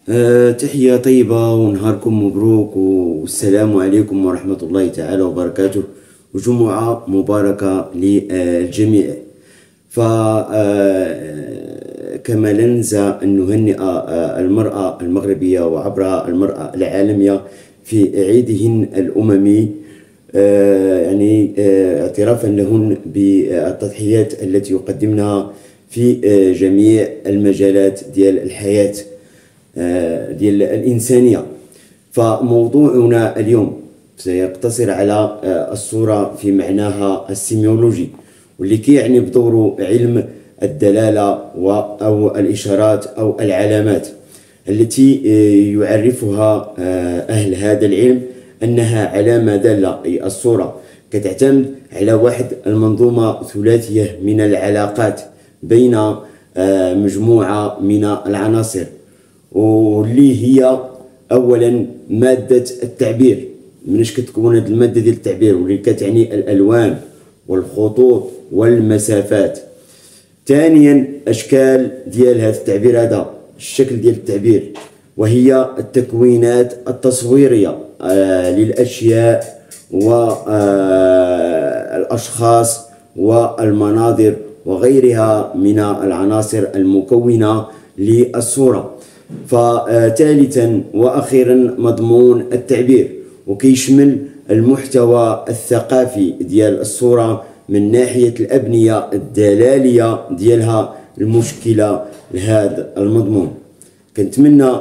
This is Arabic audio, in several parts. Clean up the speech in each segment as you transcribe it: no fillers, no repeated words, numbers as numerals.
تحية طيبة ونهاركم مبروك والسلام عليكم ورحمة الله تعالى وبركاته، وجمعة مباركة للجميع. كما لا ننسى أن نهنئ المرأة المغربية وعبرها المرأة العالمية في عيدهن الأممي، يعني اعترافا لهن بالتضحيات التي يقدمنها في جميع المجالات ديال الحياة ديال الإنسانية. فموضوعنا اليوم سيقتصر على الصورة في معناها السيميولوجي، واللي كيعني بدوره علم الدلالة أو الإشارات أو العلامات التي يعرفها أهل هذا العلم أنها علامة دالة. أي الصورة كتعتمد على واحد المنظومة ثلاثية من العلاقات بين مجموعة من العناصر، واللي هي أولا مادة التعبير. مناش كتكون هذه المادة ديال التعبير واللي كتعني الألوان والخطوط والمسافات. ثانيا أشكال ديال هذا التعبير، هذا الشكل ديال التعبير، وهي التكوينات التصويرية للأشياء والأشخاص والمناظر وغيرها من العناصر المكونة للصورة. فثالثا وأخيرا مضمون التعبير، وكيشمل المحتوى الثقافي ديال الصورة من ناحية الأبنية الدلالية ديالها المشكلة لهذا المضمون. كنتمنى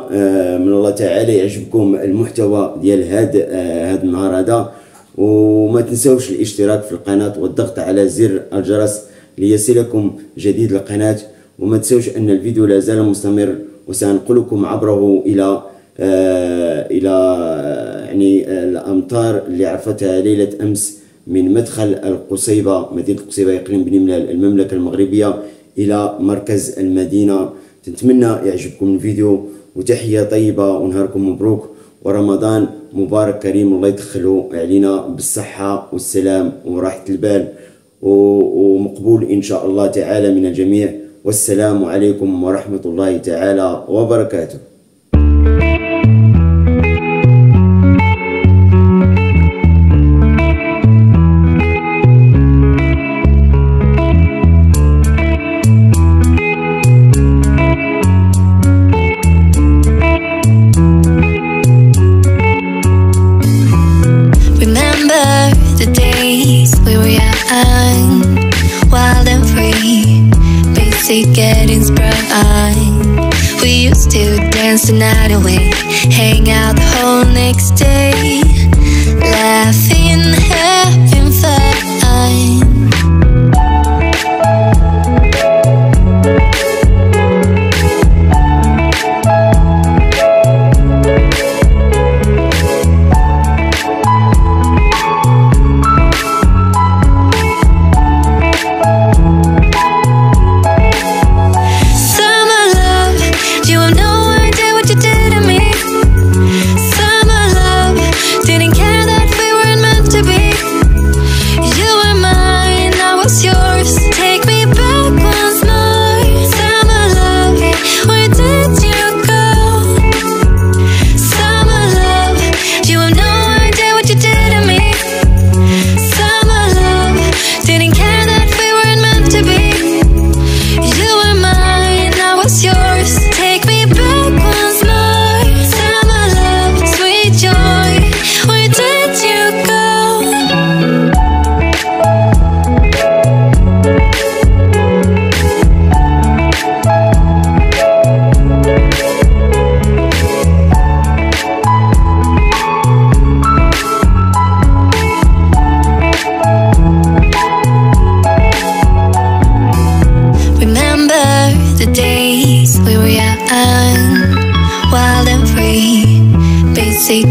من الله تعالى يعجبكم المحتوى ديال هذا النهار هذا، وما تنسوش الاشتراك في القناة والضغط على زر الجرس ليصلكم جديد القناة، وما تنسوش أن الفيديو لا زال مستمر وسأنقلكم عبره إلى يعني الأمطار اللي عرفتها ليلة أمس من مدخل القصيبة، مدينة القصيبة إقليم بني ملال المملكة المغربية، إلى مركز المدينة. نتمنى يعجبكم الفيديو، وتحية طيبة ونهاركم مبروك ورمضان مبارك كريم، الله يدخله علينا بالصحة والسلام وراحة البال ومقبول إن شاء الله تعالى من الجميع. والسلام عليكم ورحمة الله تعالى وبركاته. Getting sprung, we used to dance the night away, hang out the whole next day, laughing, having fun.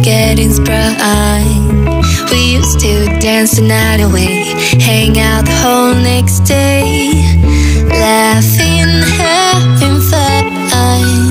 Getting sprung, we used to dance the night away, hang out the whole next day, laughing, having fun.